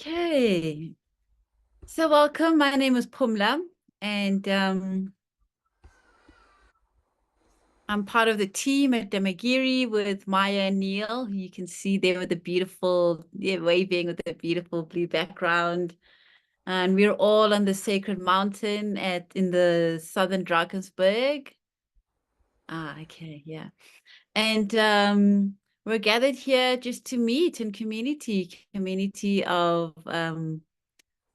Okay, so welcome. My name is Pumla, and I'm part of the team at Damagiri with Maya and Neil, who you can see there with the beautiful, waving with the beautiful blue background. And we're all on the sacred mountain in the southern Drakensberg. Okay, yeah. And we're gathered here just to meet in community of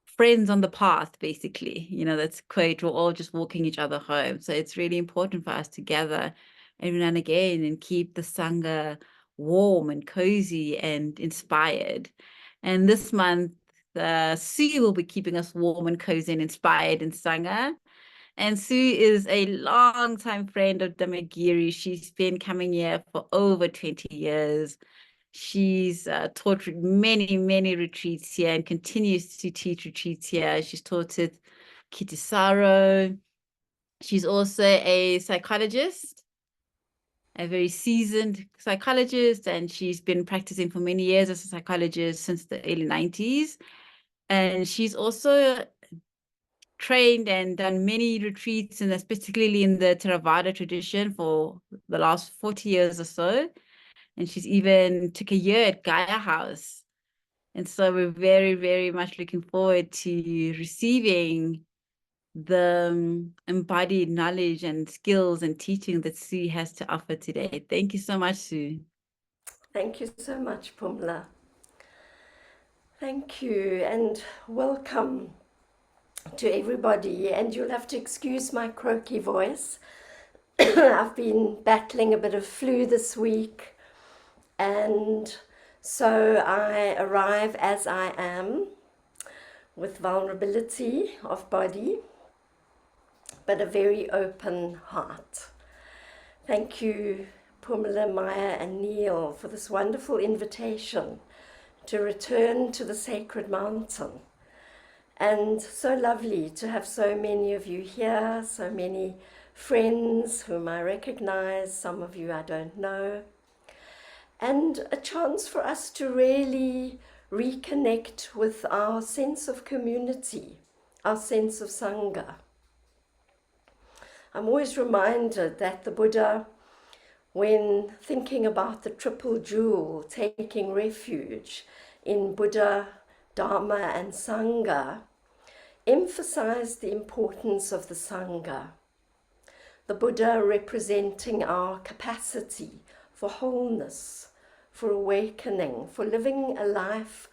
friends on the path, basically. That's quite, we're all just walking each other home. So it's really important for us to gather every now and again and keep the Sangha warm and cozy and inspired. And this month, Sue will be keeping us warm and cozy and inspired in Sangha. And Sue is a long-time friend of Damagiri. She's been coming here for over 20 years. She's taught many, many retreats here and continues to teach retreats here. She's taught at Kitisaro. She's also a psychologist, a very seasoned psychologist, and she's been practicing for many years as a psychologist since the early 90s. And she's also trained and done many retreats, and that's particularly in the Theravada tradition for the last 40 years or so. And she's even took a year at Gaia House. And so we're very, very much looking forward to receiving the embodied knowledge and skills and teaching that Sue has to offer today. Thank you so much, Sue. Thank you so much, Pumla. Thank you and welcome to everybody. And you'll have to excuse my croaky voice. I've been battling a bit of flu this week, and so I arrive as I am with vulnerability of body, but a very open heart. Thank you, Pumla, Maya, and Neil, for this wonderful invitation to return to the sacred mountain. And so lovely to have so many of you here, so many friends whom I recognize, some of you I don't know, and a chance for us to really reconnect with our sense of community, our sense of Sangha. I'm always reminded that the Buddha, when thinking about the triple jewel, taking refuge in Buddha, Dharma, and Sangha, emphasized the importance of the Sangha. The Buddha representing our capacity for wholeness, for awakening, for living a life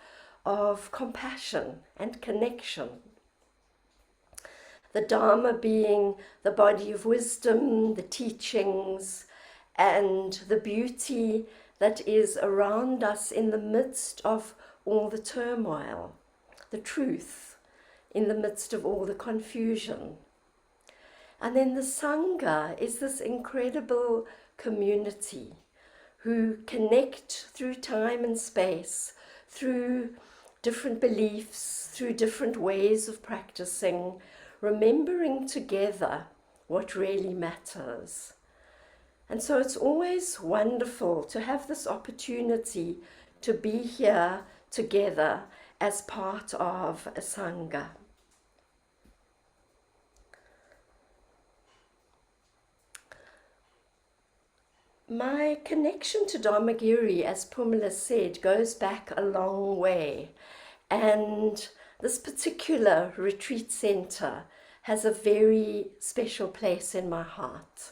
of compassion and connection. The Dharma being the body of wisdom, the teachings, and the beauty that is around us in the midst of all the turmoil, the truth in the midst of all the confusion. And then the Sangha is this incredible community who connect through time and space, through different beliefs, through different ways of practicing, remembering together what really matters. And so it's always wonderful to have this opportunity to be here together as part of a Sangha. My connection to Dharmagiri, as Pumla said, goes back a long way. And this particular retreat center has a very special place in my heart.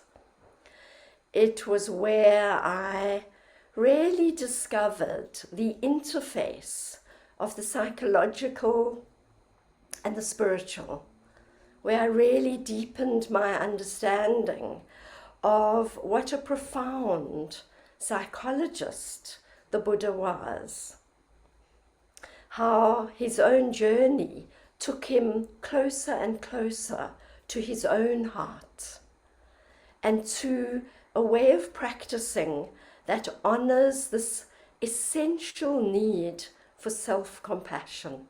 It was where I really discovered the interface of the psychological and the spiritual, where I really deepened my understanding of what a profound psychologist the Buddha was. How his own journey took him closer and closer to his own heart and to a way of practicing that honors this essential need for self-compassion.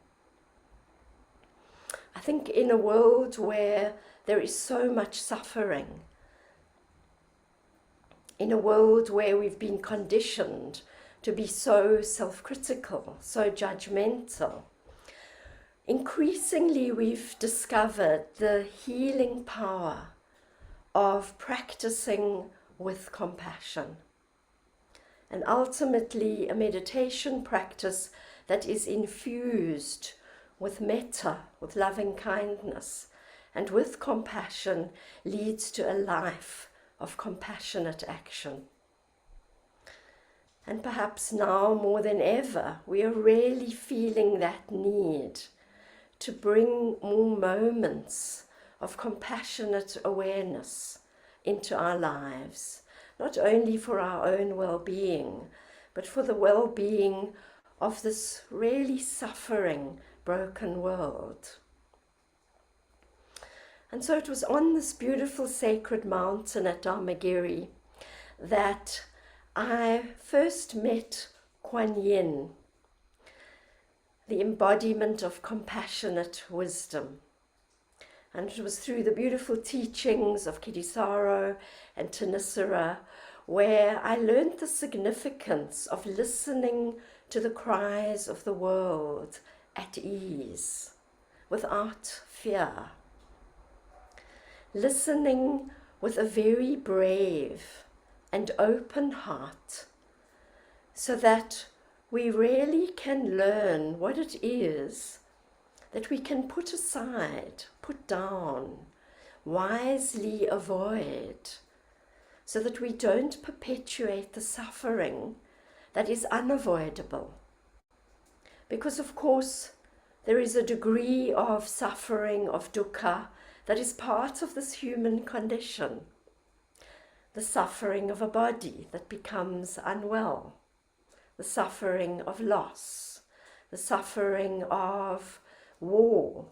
I think in a world where there is so much suffering, in a world where we've been conditioned to be so self-critical, so judgmental, increasingly we've discovered the healing power of practicing with compassion, and ultimately a meditation practice that is infused with metta, with loving kindness, and with compassion leads to a life of compassionate action. And perhaps now more than ever, we are really feeling that need to bring more moments of compassionate awareness into our lives, not only for our own well-being, but for the well-being of this really suffering, broken world. And so it was on this beautiful sacred mountain at Dharmagiri that I first met Kuan Yin, the embodiment of compassionate wisdom. And it was through the beautiful teachings of Kittisaro and Thanissaro where I learned the significance of listening to the cries of the world at ease, without fear. Listening with a very brave and open heart, so that we really can learn what it is that we can put aside, put down, wisely avoid, so that we don't perpetuate the suffering that is unavoidable. Because of course there is a degree of suffering, of dukkha, that is part of this human condition. The suffering of a body that becomes unwell, the suffering of loss, the suffering of war,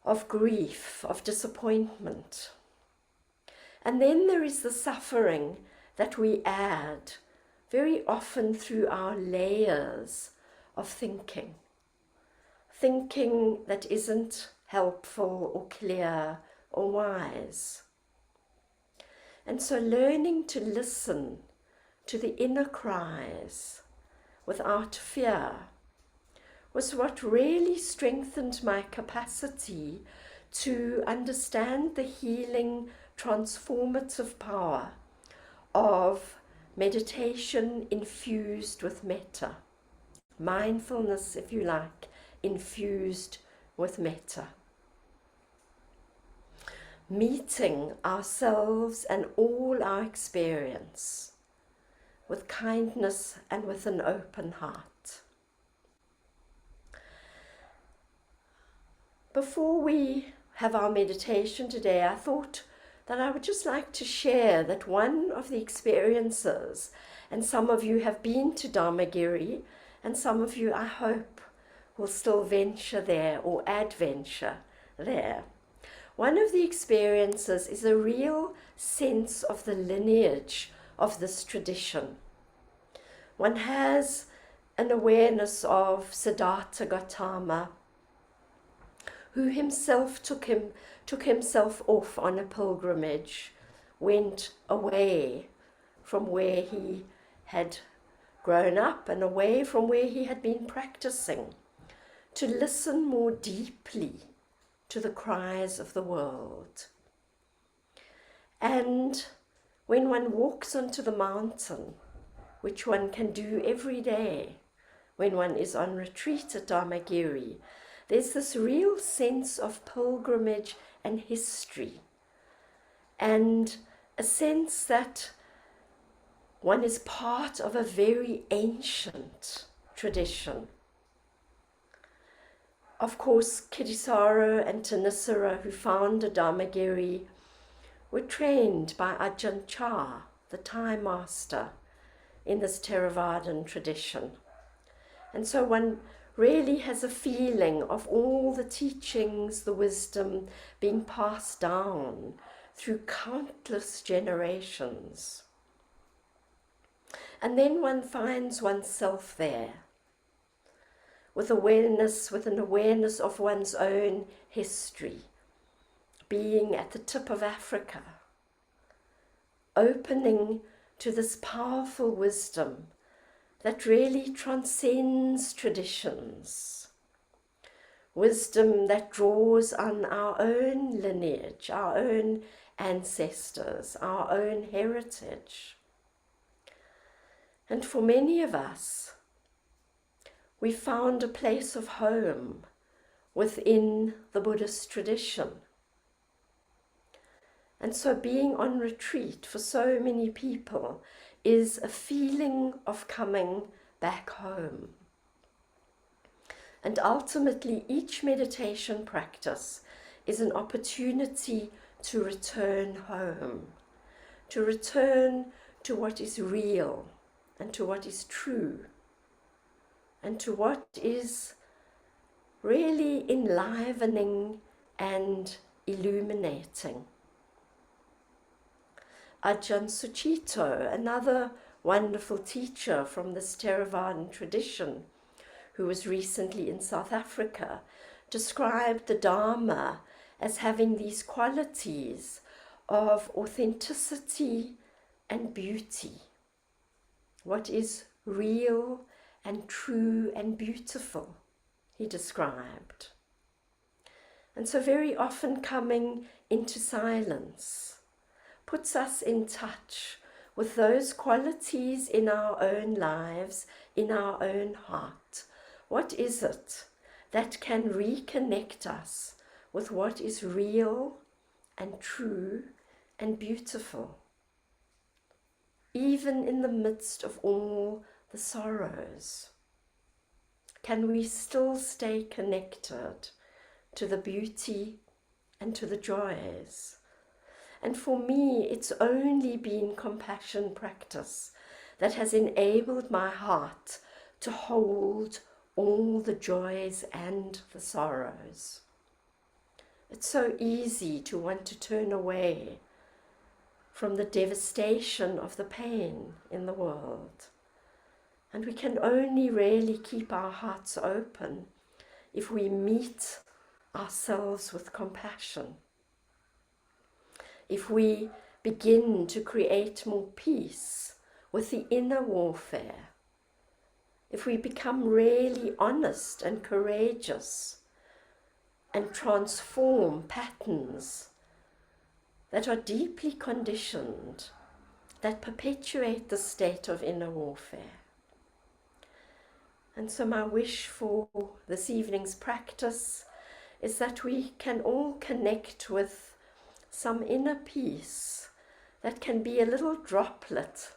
of grief, of disappointment. And then there is the suffering that we add very often through our layers of thinking. Thinking that isn't helpful or clear or wise. And so learning to listen to the inner cries without fear was what really strengthened my capacity to understand the healing, transformative power of meditation infused with metta. Mindfulness, if you like, infused with metta. Meeting ourselves and all our experience with kindness and with an open heart. Before we have our meditation today, I thought that I would just like to share that one of the experiences, and some of you have been to Dharmagiri, and some of you, I hope, will still venture there or adventure there. One of the experiences is a real sense of the lineage of this tradition. One has an awareness of Siddhartha Gautama, who himself took himself off on a pilgrimage, went away from where he had grown up and away from where he had been practicing, to listen more deeply to the cries of the world. And when one walks onto the mountain, which one can do every day when one is on retreat at Dharmagiri, there's this real sense of pilgrimage and history, and a sense that one is part of a very ancient tradition. Of course, Kittisaro and Thanissaro, who founded Dharmagiri, were trained by Ajahn Chah, the Thai master, in this Theravadan tradition. And so one really has a feeling of all the teachings, the wisdom being passed down through countless generations. And then one finds oneself there, with an awareness of one's own history, being at the tip of Africa, opening to this powerful wisdom that really transcends traditions, wisdom that draws on our own lineage, our own ancestors, our own heritage. And for many of us, we found a place of home within the Buddhist tradition. And so being on retreat for so many people is a feeling of coming back home. And ultimately, each meditation practice is an opportunity to return home, to return to what is real and to what is true and to what is really enlivening and illuminating. Ajahn Sucitto, another wonderful teacher from this Theravadan tradition, who was recently in South Africa, described the Dharma as having these qualities of authenticity and beauty. What is real and true and beautiful, he described. And so very often coming into silence puts us in touch with those qualities in our own lives, in our own heart. What is it that can reconnect us with what is real and true and beautiful, even in the midst of all the sorrows? Can we still stay connected to the beauty and to the joys? And for me, it's only been compassion practice that has enabled my heart to hold all the joys and the sorrows. It's so easy to want to turn away from the devastation of the pain in the world. And we can only really keep our hearts open if we meet ourselves with compassion. If we begin to create more peace with the inner warfare, if we become really honest and courageous and transform patterns that are deeply conditioned, that perpetuate the state of inner warfare. And so my wish for this evening's practice is that we can all connect with some inner peace that can be a little droplet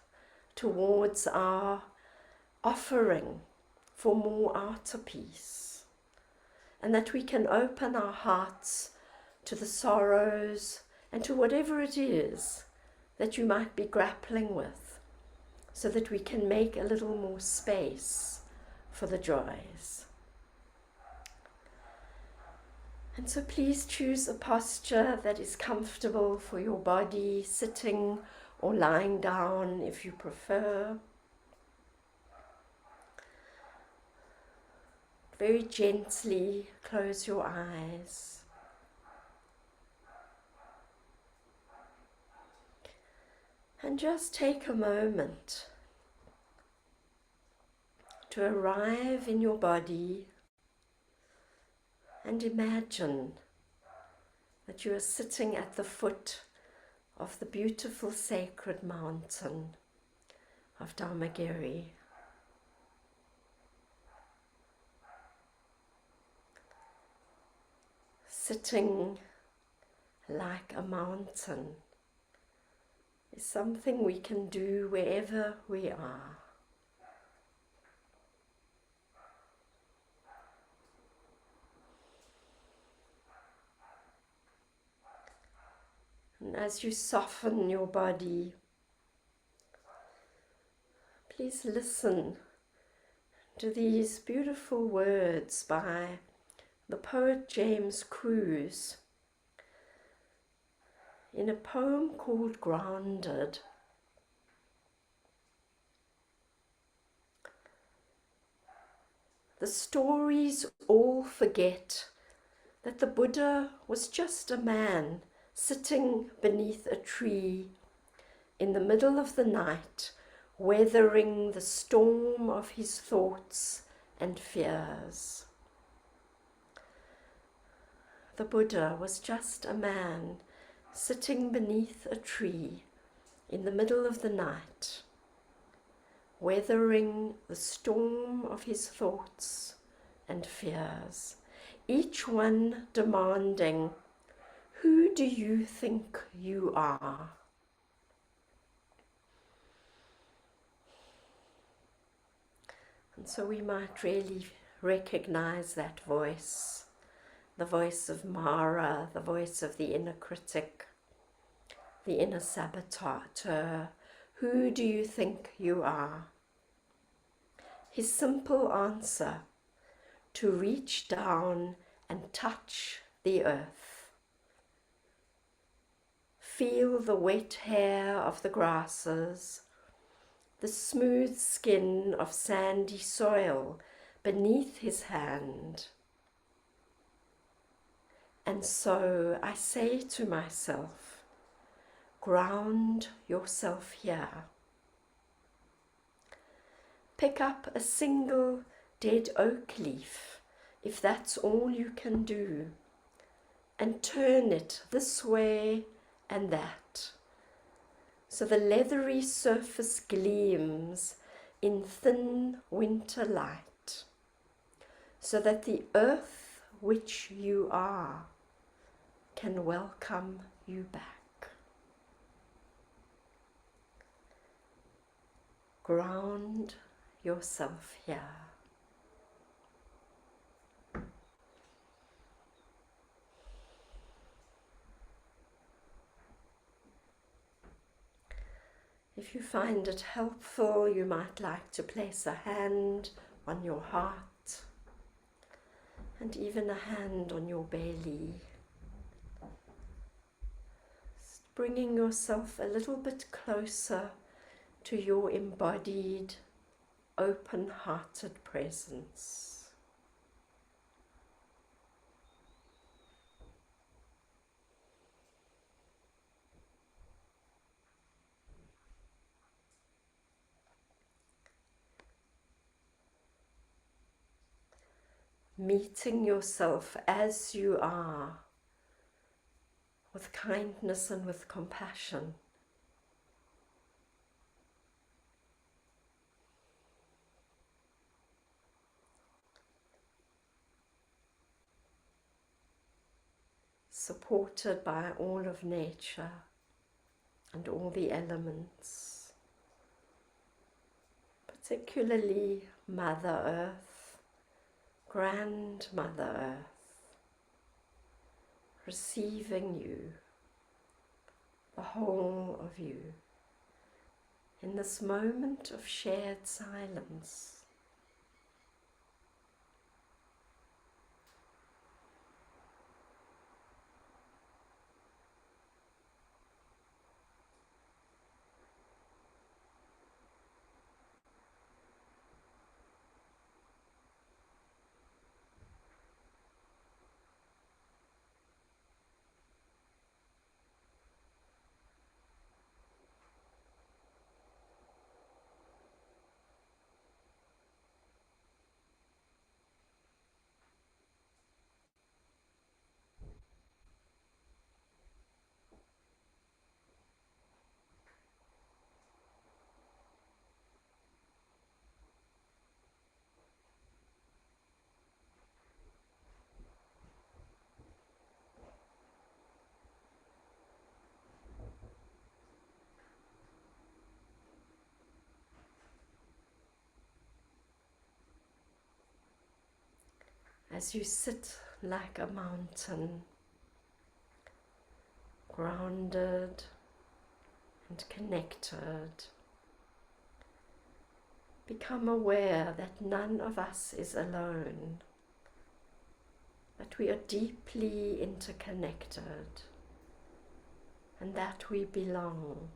towards our offering for more outer peace, and that we can open our hearts to the sorrows and to whatever it is that you might be grappling with, so that we can make a little more space for the joys. And so please choose a posture that is comfortable for your body, sitting or lying down if you prefer. Very gently close your eyes. And just take a moment to arrive in your body and imagine that you are sitting at the foot of the beautiful sacred mountain of Dharmagiri. Sitting like a mountain is something we can do wherever we are. And as you soften your body, please listen to these beautiful words by the poet James Cruz in a poem called Grounded. The stories all forget that the Buddha was just a man sitting beneath a tree in the middle of the night, weathering the storm of his thoughts and fears. the Buddha was just a man sitting beneath a tree in the middle of the night, weathering the storm of his thoughts and fears, each one demanding, "Who do you think you are?" And so we might really recognize that voice, the voice of Mara, the voice of the inner critic, the inner saboteur. Who do you think you are? His simple answer: to reach down and touch the earth. Feel the wet hair of the grasses, the smooth skin of sandy soil beneath his hand. And so I say to myself, ground yourself here. Pick up a single dead oak leaf, if that's all you can do, and turn it this way and that, so the leathery surface gleams in thin winter light, so that the earth which you are can welcome you back. Ground yourself here. If you find it helpful, you might like to place a hand on your heart and even a hand on your belly, bringing yourself a little bit closer to your embodied, open-hearted presence. Meeting yourself as you are, with kindness and with compassion. Supported by all of nature and all the elements, particularly Mother Earth, Grandmother Earth, receiving you, the whole of you, in this moment of shared silence. As you sit like a mountain, grounded and connected, become aware that none of us is alone, that we are deeply interconnected and that we belong.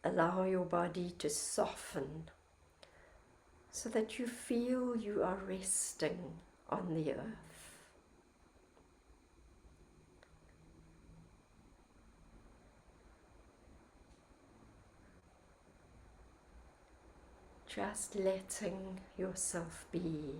Allow your body to soften so that you feel you are resting on the earth. Just letting yourself be.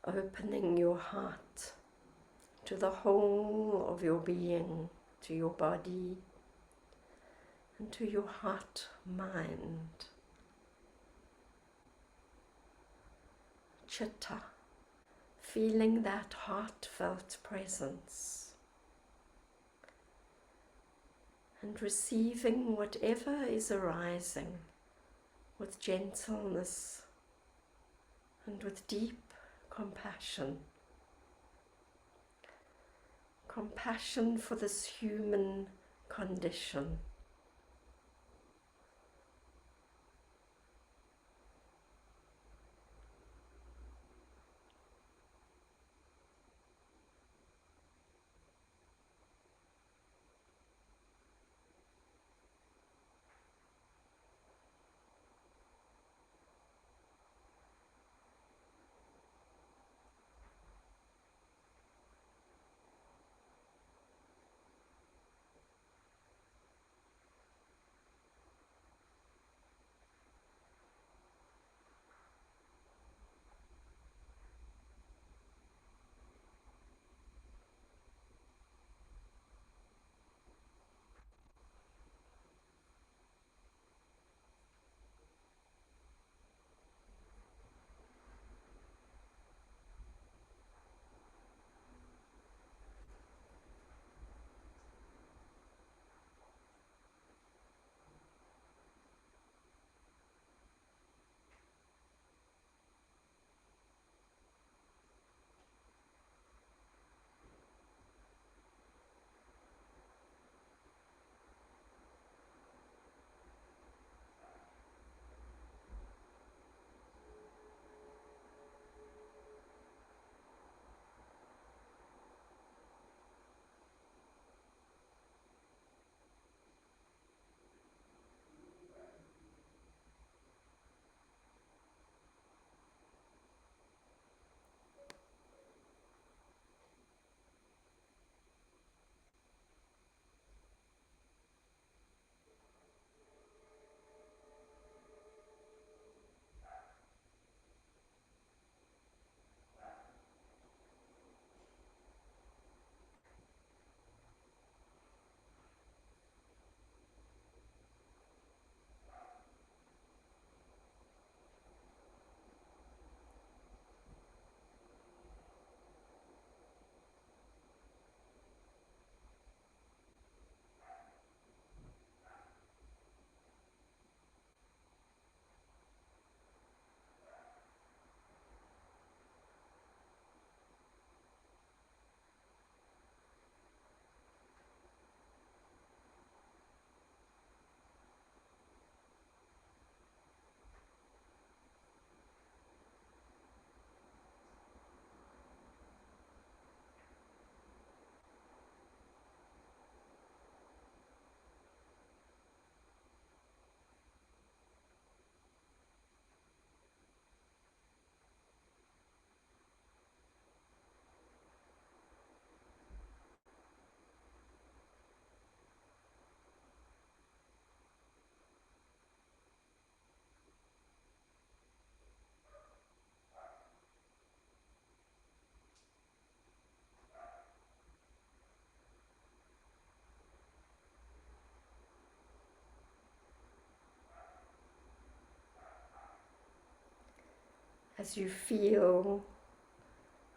Opening your heart to the whole of your being, to your body, and to your heart mind. Chitta, feeling that heartfelt presence and receiving whatever is arising with gentleness and with deep compassion. Compassion for this human condition. as you feel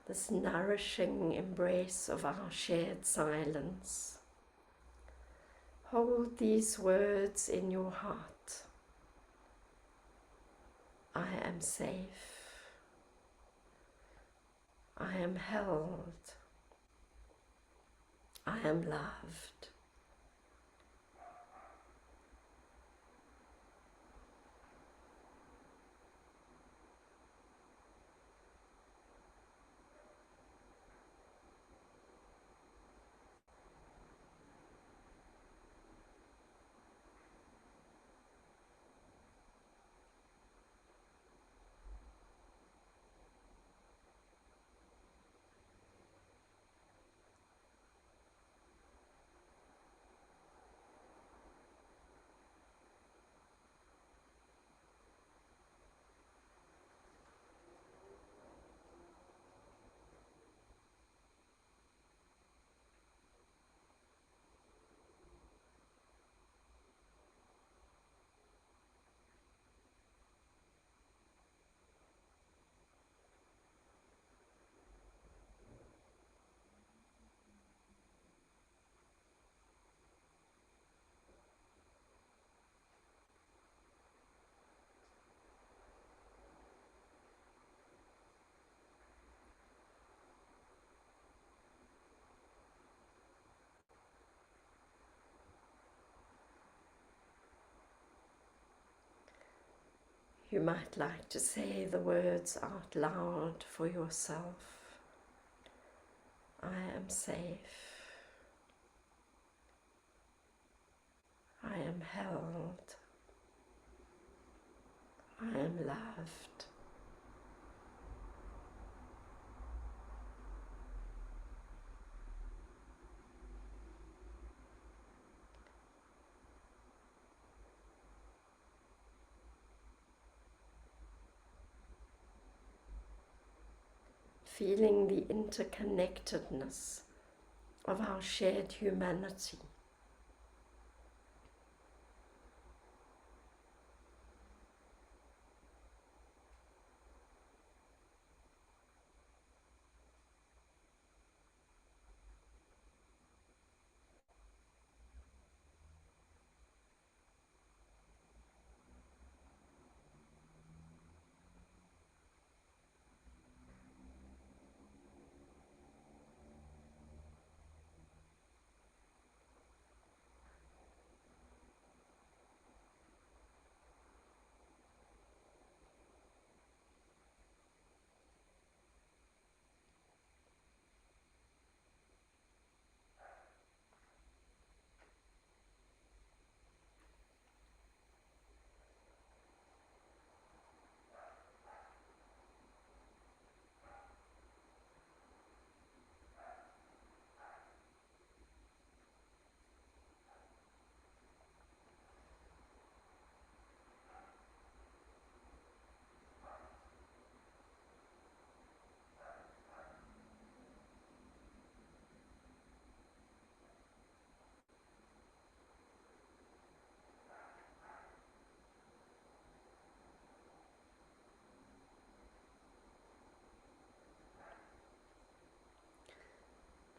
this nourishing embrace of our shared silence. Hold these words in your heart. I am safe. I am held. I am loved. You might like to say the words out loud for yourself. I am safe. I am held. I am loved. Feeling the interconnectedness of our shared humanity.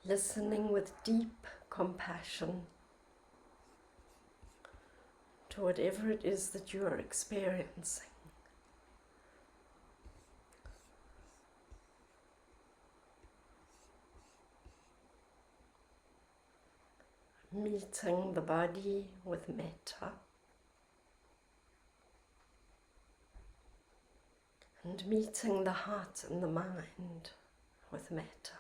Listening with deep compassion to whatever it is that you are experiencing. Meeting the body with metta and meeting the heart and the mind with metta.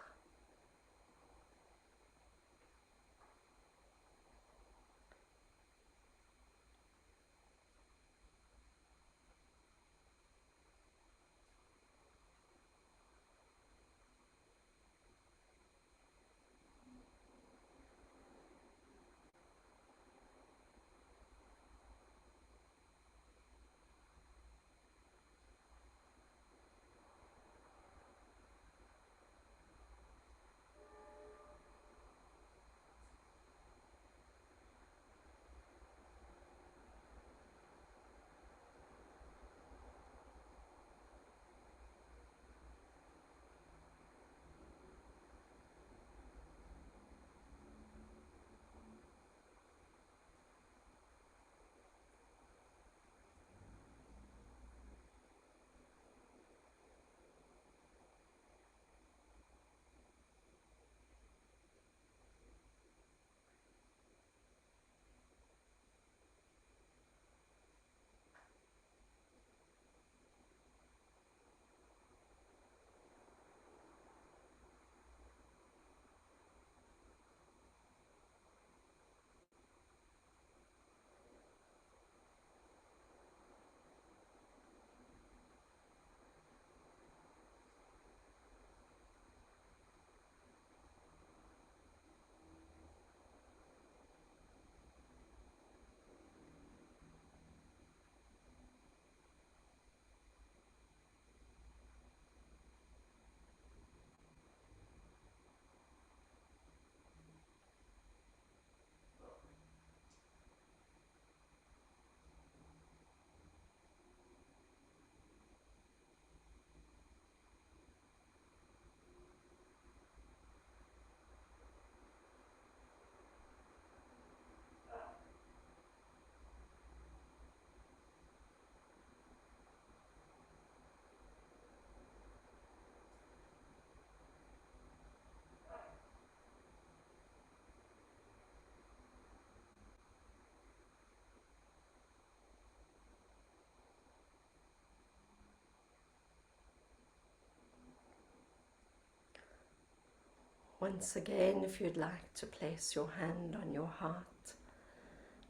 Once again, if you'd like to place your hand on your heart,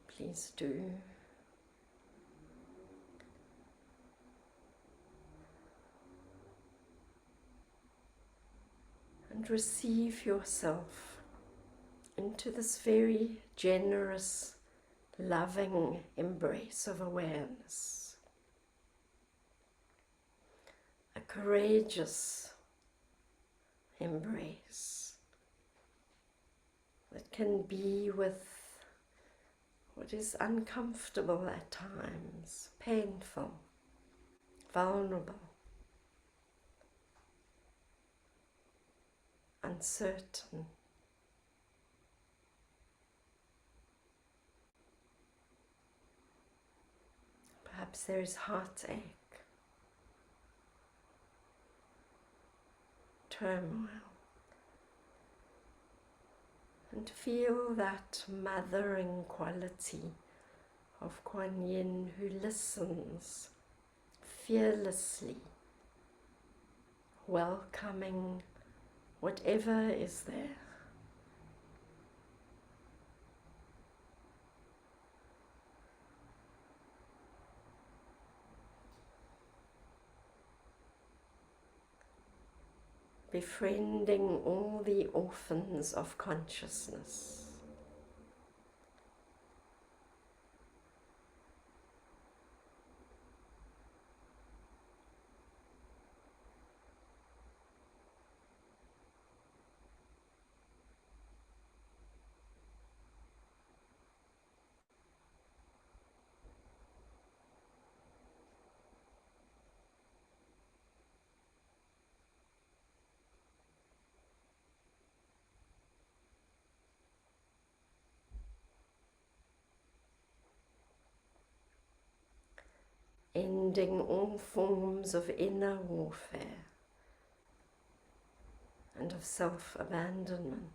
please do. And receive yourself into this very generous, loving embrace of awareness. A courageous embrace that can be with what is uncomfortable at times, painful, vulnerable, uncertain. Perhaps there is heartache, turmoil. And feel that mothering quality of Kuan Yin, who listens fearlessly, welcoming whatever is there. Befriending all the orphans of consciousness. Ending all forms of inner warfare and of self-abandonment.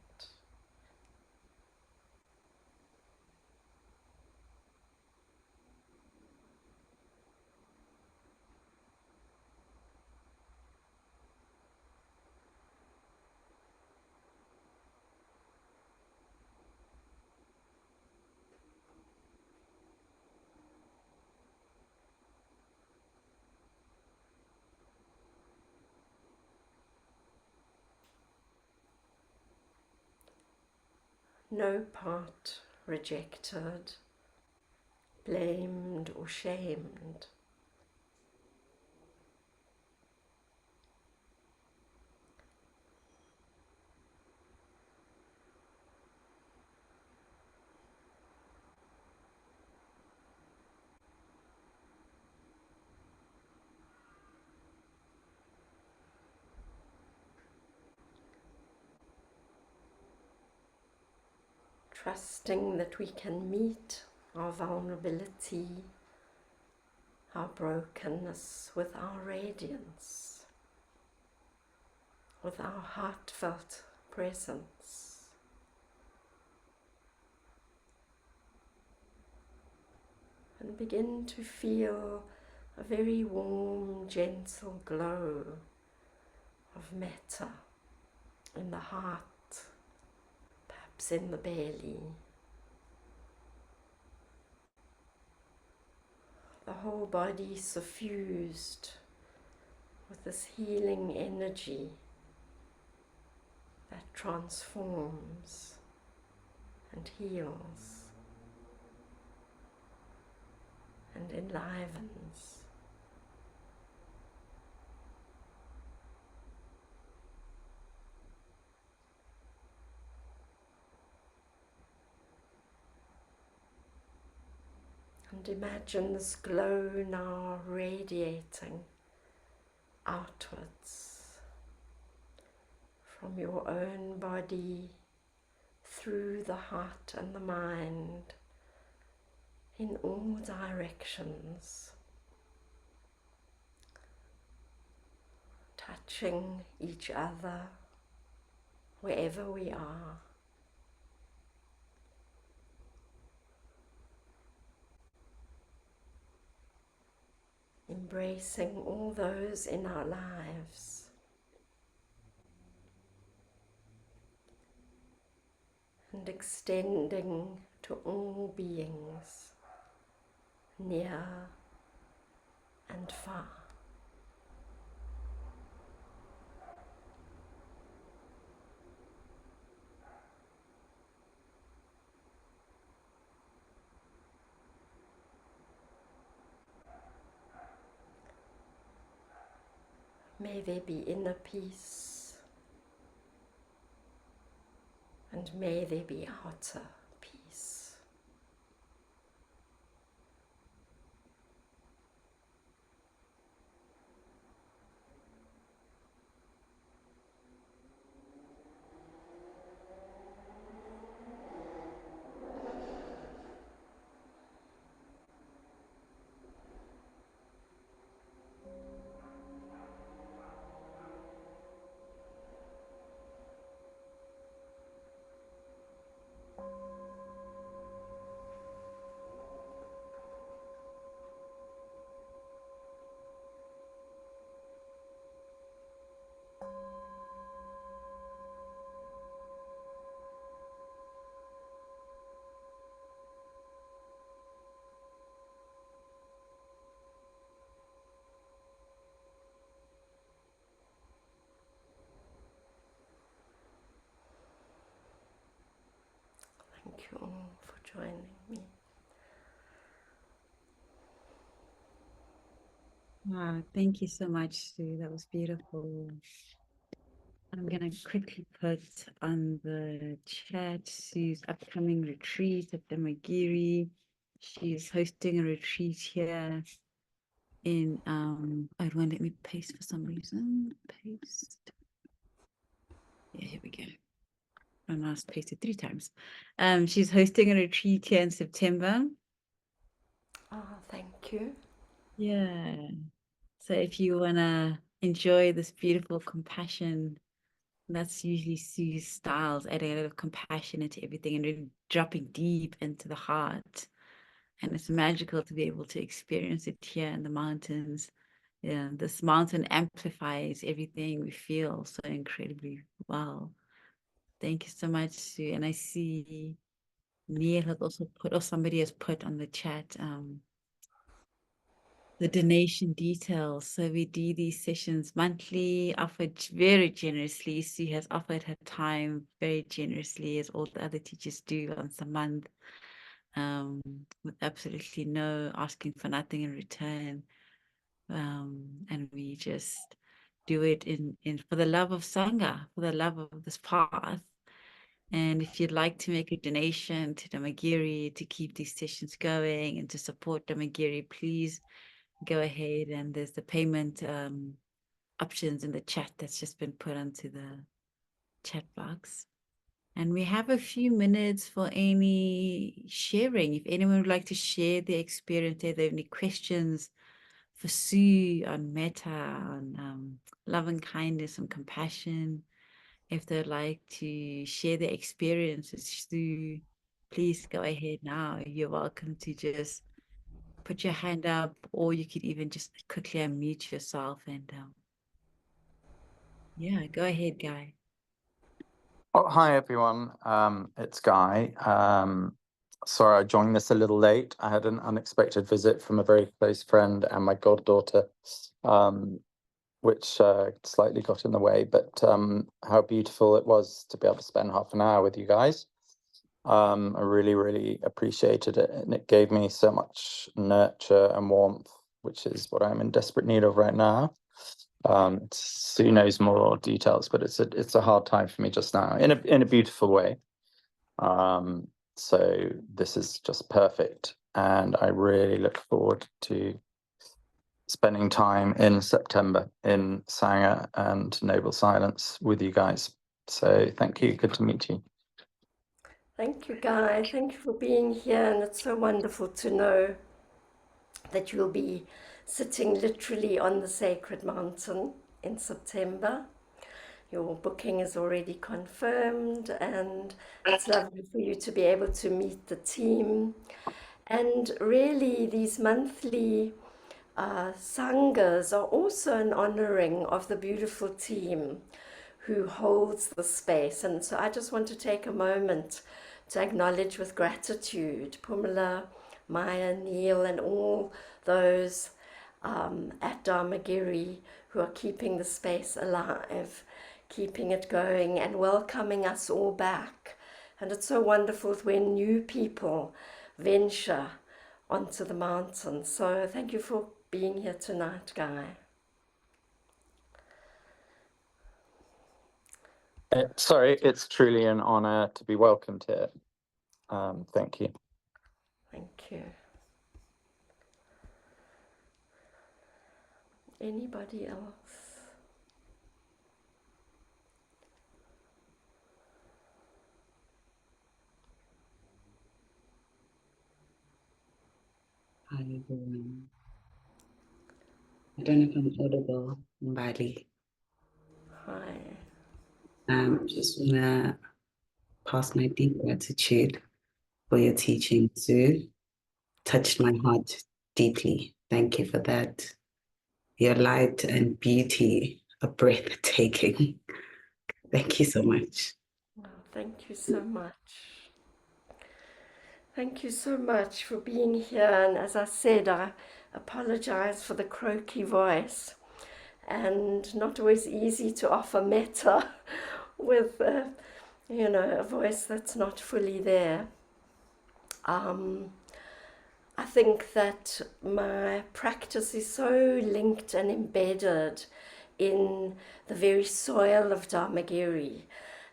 No part rejected, blamed or shamed. Trusting that we can meet our vulnerability, our brokenness with our radiance, with our heartfelt presence. And begin to feel a very warm, gentle glow of metta in the heart, perhaps in the belly. The whole body suffused with this healing energy that transforms and heals and enlivens. And imagine this glow now radiating outwards from your own body, through the heart and the mind, in all directions, touching each other wherever we are. Embracing all those in our lives and extending to all beings, near and far. May there be inner peace, and may there be outer peace. Thank you all for joining me. Wow, thank you so much, Sue. That was beautiful. I'm going to quickly put on the chat Sue's upcoming retreat at the Magiri. She's hosting a retreat here in it won't let me paste for some reason. Paste. Yeah, here we go. And I was pasted 3 times. She's hosting a retreat here in September. Oh, thank you. Yeah. So if you wanna enjoy this beautiful compassion, that's usually Sue's styles, adding a lot of compassion into everything and really dropping deep into the heart. And it's magical to be able to experience it here in the mountains. Yeah, this mountain amplifies everything we feel so incredibly well. Thank you so much, Sue. And I see Neil has also put, or somebody has put on the chat, the donation details. So we do these sessions monthly, offered very generously. Sue has offered her time very generously, as all the other teachers do once a month, with absolutely no asking for nothing in return. And we just do it in for the love of Sangha, for the love of this path. And if you'd like to make a donation to Damagiri to keep these sessions going and to support Damagiri, please go ahead. And there's the payment options in the chat that's just been put onto the chat box. And we have a few minutes for any sharing. If anyone would like to share their experience, if they have any questions for Sue on Metta, on love and kindness and compassion, if they'd like to share their experiences, Sue, please go ahead now. You're welcome to just put your hand up, or you could even just quickly unmute yourself and yeah, go ahead, Guy. Oh, hi everyone, it's Guy. Sorry I joined this a little late. I had an unexpected visit from a very close friend and my goddaughter, which slightly got in the way, but how beautiful it was to be able to spend half an hour with you guys. I really, really appreciated it, and it gave me so much nurture and warmth, which is what I'm in desperate need of right now. Sue knows more details, but it's a hard time for me just now in a beautiful way. So this is just perfect, and I really look forward to spending time in September in Sangha and Noble Silence with you guys. So thank you. Good to meet you. Thank you, Guy. Thank you for being here, and it's so wonderful to know that you'll be sitting literally on the sacred mountain in September. Your booking is already confirmed, and it's lovely for you to be able to meet the team. And really, these monthly sanghas are also an honoring of the beautiful team who holds the space. And so I just want to take a moment to acknowledge with gratitude Pumla, Maya, Neil, and all those at Dharmagiri who are keeping the space alive, keeping it going, and welcoming us all back. And it's so wonderful when new people venture onto the mountain. So thank you for being here tonight, Guy. Sorry, it's truly an honor to be welcomed here. Thank you. Thank you. Anybody else? Hi everyone. I don't know if I'm audible, Mbali. Hi. Just wanna pass my deep gratitude for your teaching, Sue. Touched my heart deeply. Thank you for that. Your light and beauty are breathtaking. Thank you so much. Well, thank you so much. Thank you so much for being here. And as I said, I apologize for the croaky voice, and not always easy to offer metta with, a voice that's not fully there. I think that my practice is so linked and embedded in the very soil of Dharmagiri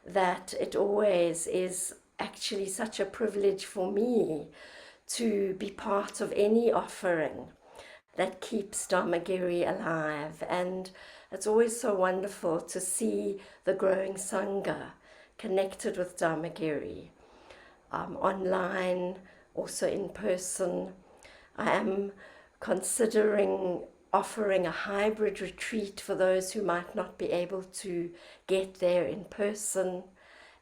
that it always is actually such a privilege for me to be part of any offering that keeps Dharmagiri alive. And it's always so wonderful to see the growing Sangha connected with Dharmagiri, online, also in person. I am considering offering a hybrid retreat for those who might not be able to get there in person.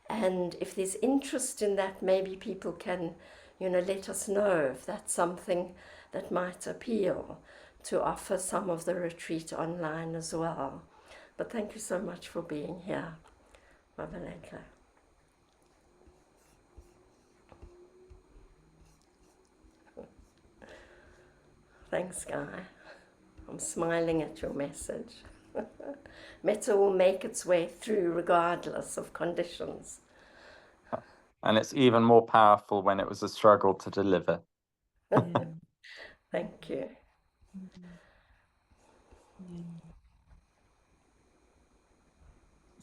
And if there's interest in that, maybe people can, let us know if that's something that might appeal, to offer some of the retreat online as well. But thank you so much for being here, Babaleka. Thanks, Guy. I'm smiling at your message. Metta will make its way through regardless of conditions. And it's even more powerful when it was a struggle to deliver. Thank you.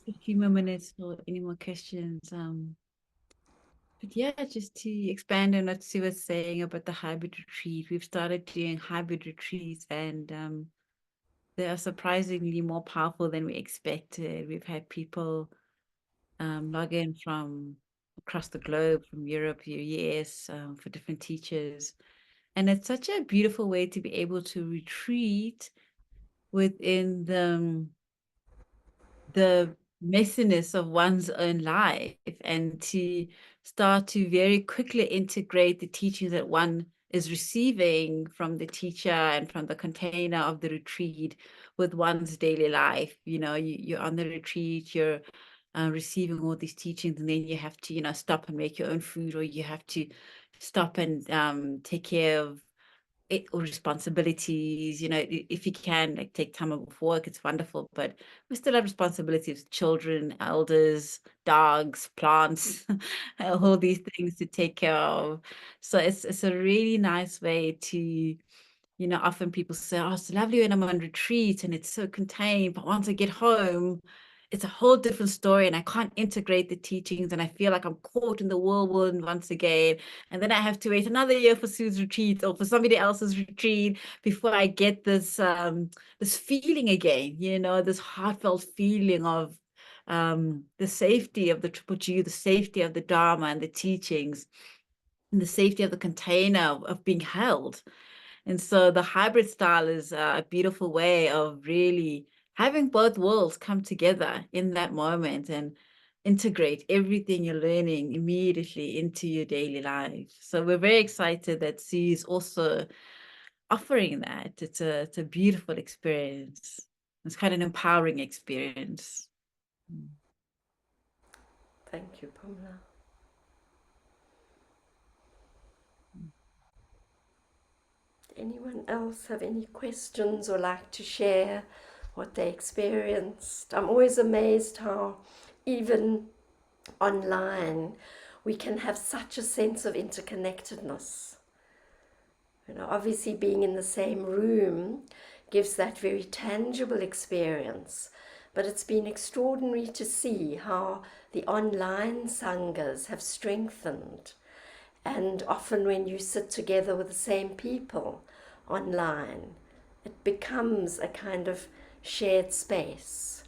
A few more minutes for any more questions. But yeah, just to expand on what Sue was saying about the hybrid retreat, we've started doing hybrid retreats, and they are surprisingly more powerful than we expected. We've had people log in from across the globe, from Europe, US, for different teachers. And it's such a beautiful way to be able to retreat within the messiness of one's own life, and to start to very quickly integrate the teachings that one is receiving from the teacher and from the container of the retreat with one's daily life. You're on the retreat, you're receiving all these teachings, and then you have to, stop and make your own food, or you have to stop and take care of or responsibilities. If you can, like, take time off work, it's wonderful, but we still have responsibilities: children, elders, dogs, plants, all these things to take care of. So it's a really nice way to, often people say, oh, it's lovely when I'm on retreat and it's so contained, but once I get home, it's a whole different story, and I can't integrate the teachings, and I feel like I'm caught in the whirlwind once again. And then I have to wait another year for Sue's retreat or for somebody else's retreat before I get this this feeling again, this heartfelt feeling of the safety of the Triple G, the safety of the Dharma and the teachings, and the safety of the container of being held. And so the hybrid style is a beautiful way of really having both worlds come together in that moment and integrate everything you're learning immediately into your daily life. So we're very excited that Sue's also offering that. It's a beautiful experience. It's quite an empowering experience. Thank you, Pamela. Anyone else have any questions or like to share what they experienced? I'm always amazed how even online we can have such a sense of interconnectedness. You know, obviously being in the same room gives that very tangible experience, but it's been extraordinary to see how the online sanghas have strengthened. And often when you sit together with the same people online, it becomes a kind of shared space.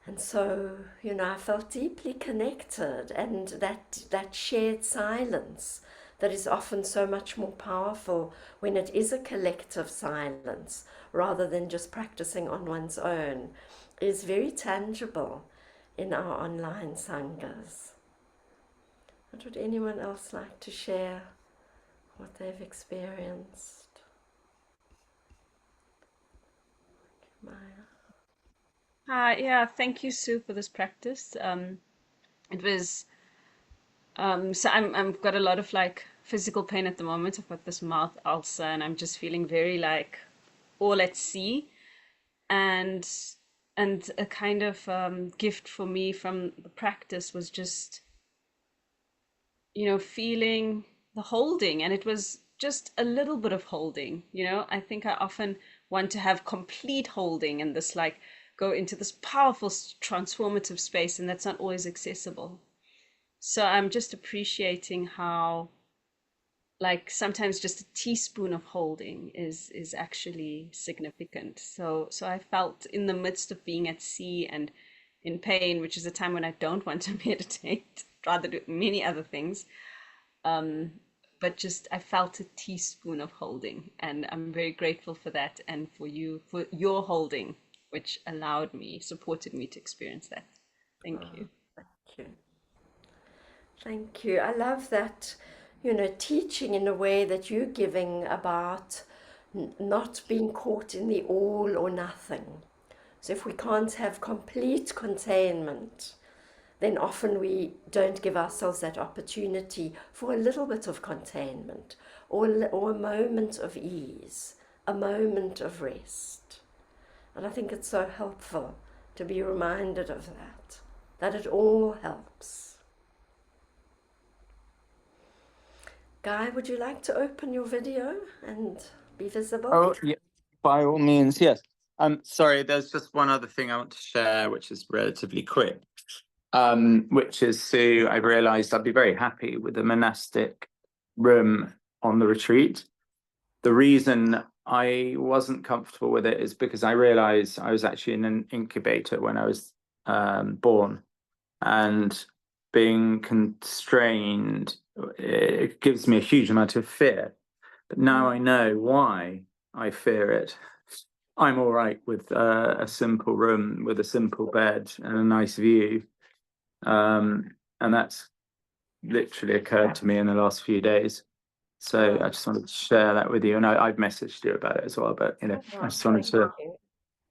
And so, you know, I felt deeply connected, and that shared silence that is often so much more powerful when it is a collective silence rather than just practicing on one's own is very tangible in our online sanghas. And would anyone else like to share what they've experienced? Maya. Yeah, thank you, Sue, for this practice. It was so I've got a lot of like physical pain at the moment. I've got this mouth ulcer, and I'm just feeling very like all at sea. And a kind of gift for me from the practice was just, you know, feeling the holding, and it was just a little bit of holding. You know, I think I often want to have complete holding and this like go into this powerful transformative space, and that's not always accessible. So I'm just appreciating how like sometimes just a teaspoon of holding is actually significant. So I felt in the midst of being at sea and in pain, which is a time when I don't want to meditate, rather do many other things. But just I felt a teaspoon of holding, and I'm very grateful for that, and for you for your holding, which allowed me, supported me to experience that. Thank you. Thank you. Thank you. I love that, you know, teaching in a way that you're giving about not being caught in the all or nothing. So if we can't have complete containment, then often we don't give ourselves that opportunity for a little bit of containment or a moment of ease, a moment of rest. And I think it's so helpful to be reminded of that it all helps. Guy, would you like to open your video and be visible? Oh, yeah, by all means, yes. Sorry, there's just one other thing I want to share, which is relatively quick. Which is, Sue, I realized I'd be very happy with the monastic room on the retreat. The reason I wasn't comfortable with it is because I realized I was actually in an incubator when I was born, and being constrained, it gives me a huge amount of fear. But now I know why I fear it. I'm all right with a simple room with a simple bed and a nice view. And that's literally occurred to me in the last few days. So I just wanted to share that with you. And I've messaged you about it as well. But, you know, I just wanted to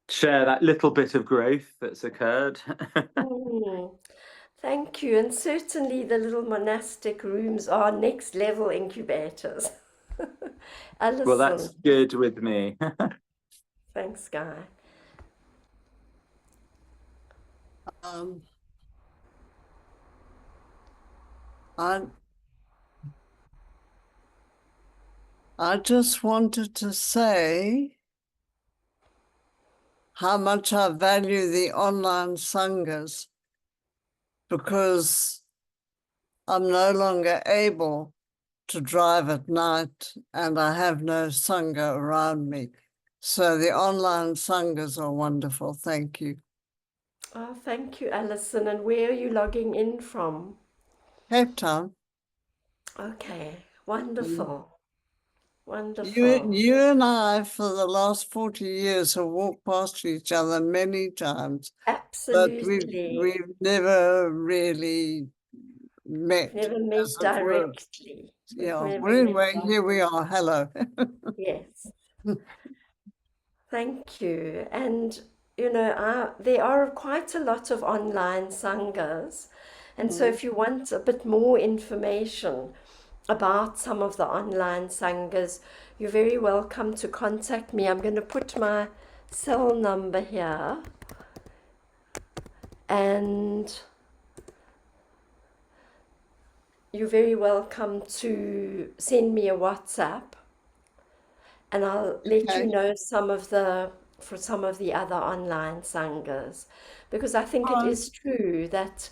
share that little bit of growth that's occurred. Thank you. And certainly the little monastic rooms are next level incubators. Alison. Well, that's good with me. Thanks, Guy. I just wanted to say how much I value the online sanghas, because I'm no longer able to drive at night and I have no sangha around me. So the online sanghas are wonderful. Thank you. Oh, thank you, Alison. And where are you logging in from? Cape Town. Okay, wonderful. Wonderful. You and I, for the last 40 years, have walked past each other many times. Absolutely. But we've never really met. Never met directly. Yeah, well, anyway, here we are. Hello. Yes. Thank you. And, you know, there are quite a lot of online sanghas. And so if you want a bit more information about some of the online sanghas, you're very welcome to contact me. I'm going to put my cell number here, and you're very welcome to send me a WhatsApp, and I'll let you Okay. know for some of the other online sanghas, because I think it Oh, is true that,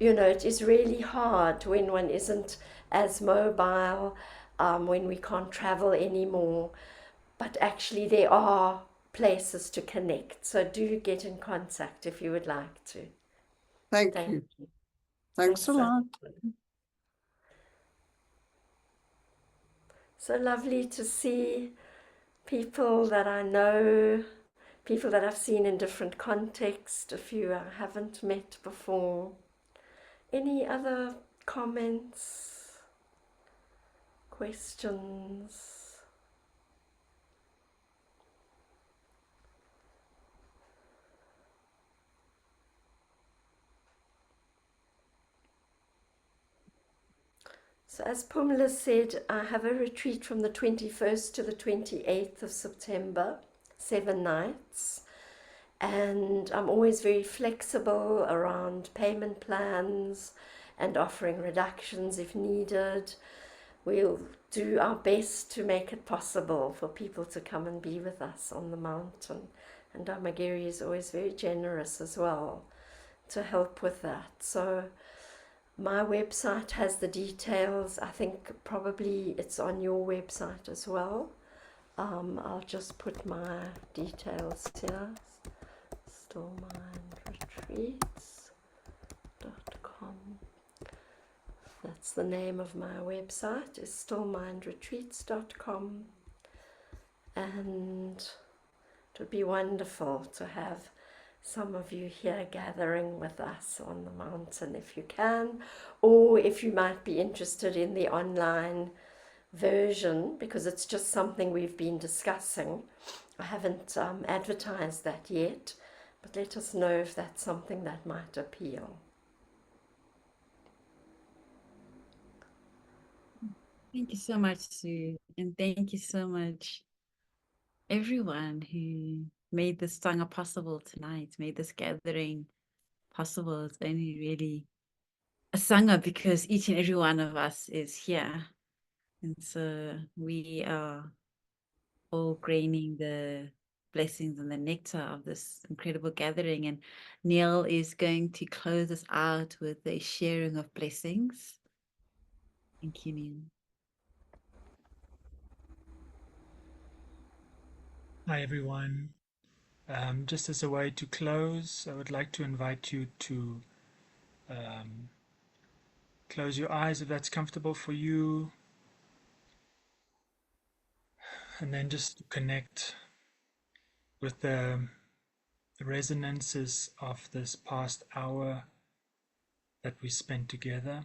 you know, it is really hard when one isn't as mobile, when we can't travel anymore. But actually, there are places to connect. So do get in contact if you would like to. thank Thank you. you. Thanks a Thanks. lot. So lovely to see people that I know, people that I've seen in different contexts, a few I haven't met before. Any other comments, questions? So as Pumla said, I have a retreat from the 21st to the 28th of September, 7 nights. And I'm always very flexible around payment plans and offering reductions if needed. We'll do our best to make it possible for people to come and be with us on the mountain. And Dharmagiri is always very generous as well to help with that. So my website has the details. I think probably it's on your website as well. I'll just put my details here. Stillmindretreats.com. That's the name of my website, is stillmindretreats.com. And it would be wonderful to have some of you here gathering with us on the mountain if you can, or if you might be interested in the online version, because it's just something we've been discussing. I haven't advertised that yet, but let us know if that's something that might appeal. Thank you so much, Sue. And thank you so much, everyone who made this Sangha possible tonight, made this gathering possible. It's only really a Sangha because each and every one of us is here. And so we are all gaining the blessings and the nectar of this incredible gathering. And Neil is going to close us out with a sharing of blessings. Thank you, Neil. Hi, everyone. Just as a way to close, I would like to invite you to close your eyes if that's comfortable for you, and then just connect with the resonances of this past hour that we spent together.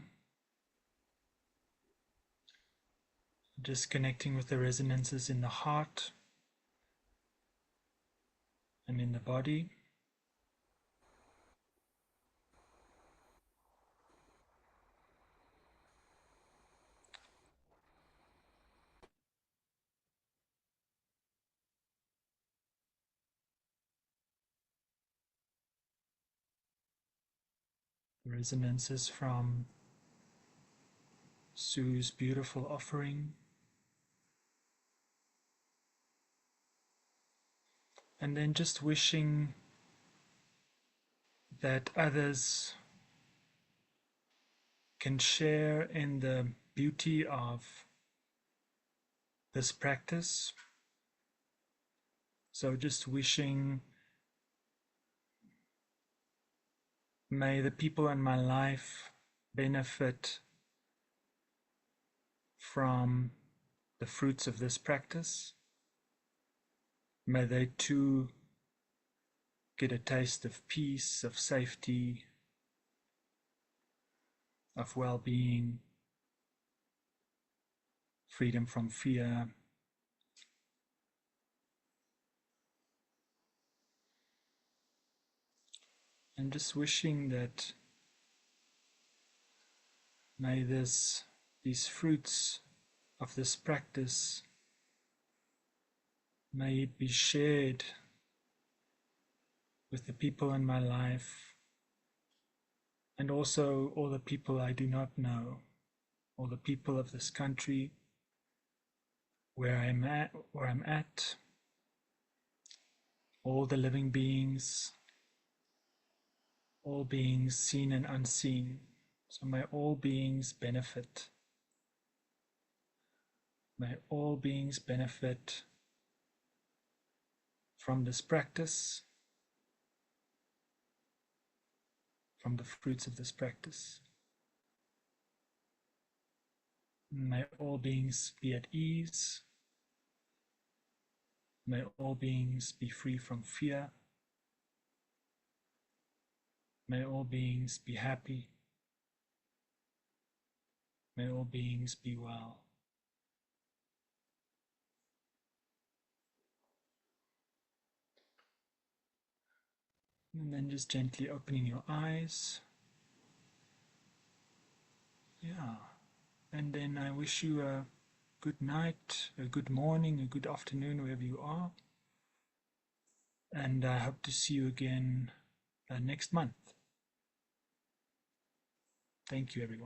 Just connecting with the resonances in the heart and in the body. Resonances from Sue's beautiful offering. And then just wishing that others can share in the beauty of this practice. So just wishing, may the people in my life benefit from the fruits of this practice. May they too get a taste of peace, of safety, of well-being, freedom from fear. And just wishing that may these fruits of this practice May it be shared with the people in my life and also all the people I do not know, all the people of this country where I'm at, all the living beings, all beings seen and unseen. So may all beings benefit. May all beings benefit from this practice, from the fruits of this practice. May all beings be at ease. May all beings be free from fear. May all beings be happy. May all beings be well. And then just gently opening your eyes. Yeah. And then I wish you a good night, a good morning, a good afternoon, wherever you are. And I hope to see you again next month. Thank you, everyone.